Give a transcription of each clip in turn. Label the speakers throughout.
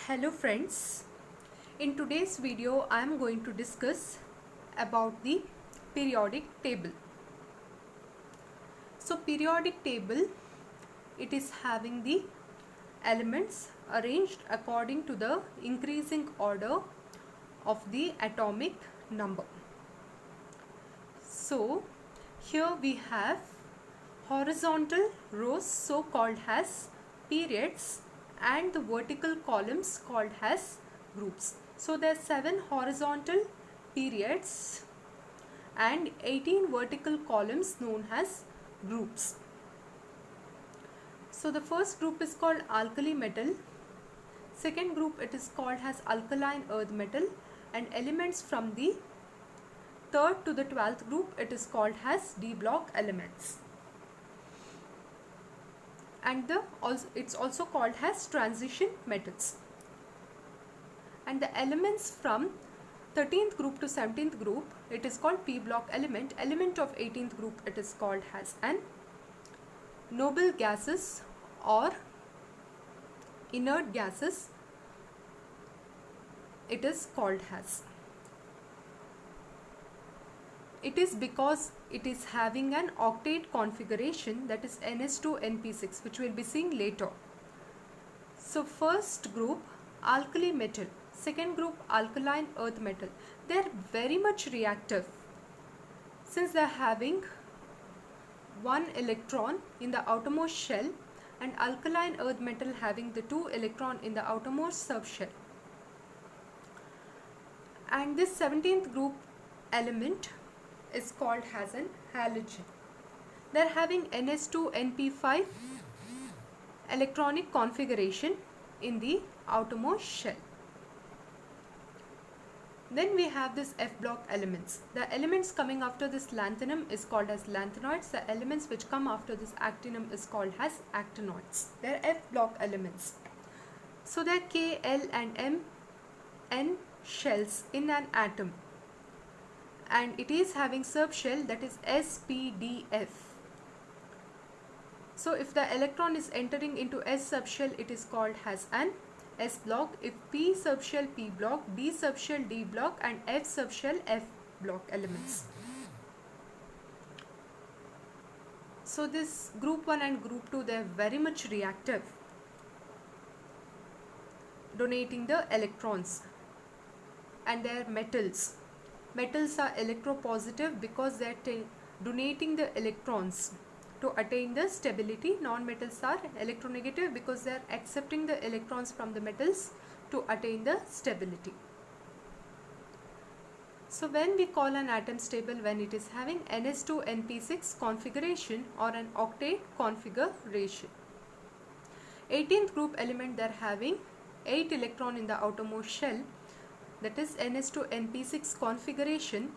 Speaker 1: Hello friends, in today's video I am going to discuss about the periodic table. So periodic table, it is having the elements arranged according to the increasing order of the atomic number. So here we have horizontal rows so called as periods and the vertical columns called as groups. So there are 7 horizontal periods and 18 vertical columns known as groups. So the first group is called alkali metal, second group it is called as alkaline earth metal, and elements from the third to the 12th group it is called as D block elements. And it's also called as transition metals. And the elements from 13th group to 17th group it is called P block element. Element of 18th group it is called as an noble gases or inert gases it is called as. It is because it is having an octet configuration, that is Ns2Np6, which we will be seeing later. So first group alkali metal, second group alkaline earth metal, they are very much reactive since they are having one electron in the outermost shell, and alkaline earth metal having the 2 electron in the outermost subshell. And this 17th group element is called as an halogen. They are having Ns2Np5 electronic configuration in the outermost shell. Then we have this F block elements. The elements coming after this lanthanum is called as lanthanoids. The elements which come after this actinium is called as actinoids. They are F block elements. So there are K, L and M, N shells in an atom, and it is having subshell, that is SPDF. So if the electron is entering into S subshell it is called as an S block. If P subshell P block, D subshell D block, and F subshell F block elements. So this group 1 and group 2, they are very much reactive, donating the electrons, and they are metals. Metals are electropositive because they are donating the electrons to attain the stability. Non-metals are electronegative because they are accepting the electrons from the metals to attain the stability. So when we call an atom stable, when it is having Ns2Np6 configuration or an octet configuration. 18th group element, they are having 8 electron in the outermost shell, that is Ns2Np6 configuration.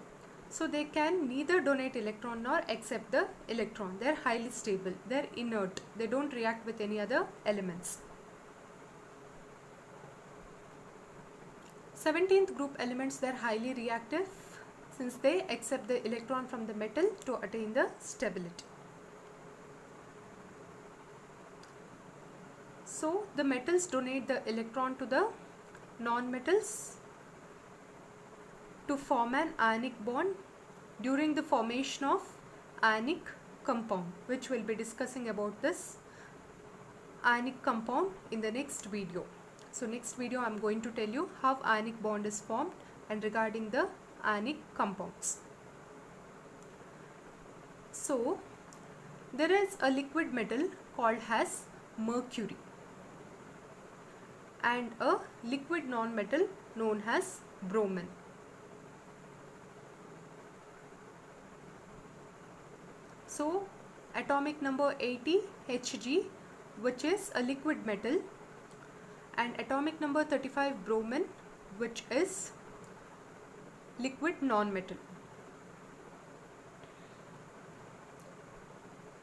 Speaker 1: So they can neither donate electron nor accept the electron. They are highly stable, they are inert, they don't react with any other elements. 17th group elements, they are highly reactive since they accept the electron from the metal to attain the stability. So the metals donate the electron to the non-metals to form an ionic bond during the formation of ionic compound, which we'll be discussing about this ionic compound in the next video. So next video I'm going to tell you how ionic bond is formed and regarding the ionic compounds. So there is a liquid metal called as mercury and a liquid non-metal known as bromine. So atomic number 80 Hg, which is a liquid metal, and atomic number 35 bromine, which is liquid non-metal.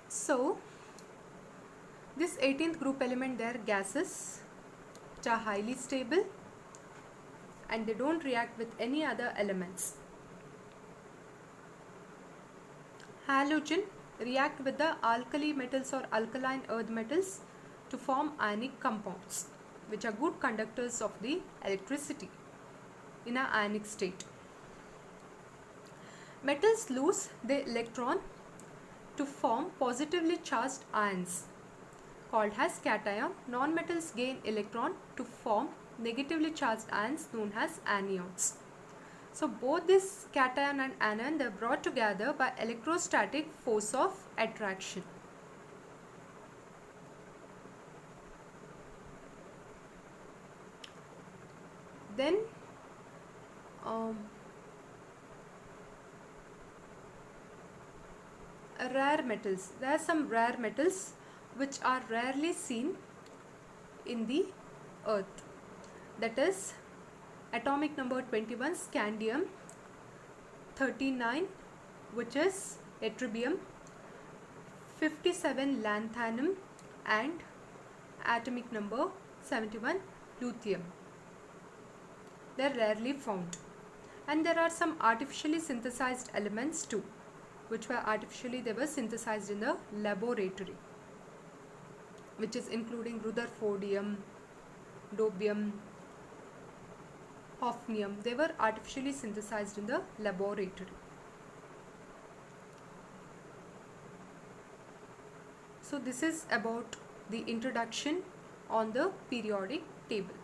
Speaker 1: So this 18th group element, they are gases which are highly stable and they don't react with any other elements. Halogen react with the alkali metals or alkaline earth metals to form ionic compounds. which are good conductors of the electricity in an ionic state. Metals lose their electron to form positively charged ions called as cation. Non-metals gain electron to form negatively charged ions known as anions. So both this cation and anion, they are brought together by electrostatic force of attraction. Then rare metals. There are some rare metals which are rarely seen in the earth. That is atomic number 21 scandium, 39 which is ytterbium, 57 lanthanum, and atomic number 71 lithium. They are rarely found. And there are some artificially synthesized elements too, which were they were synthesized in the laboratory, which is including rutherfordium, niobium, hafnium. They were artificially synthesized in the laboratory. So this is about the introduction on the periodic table.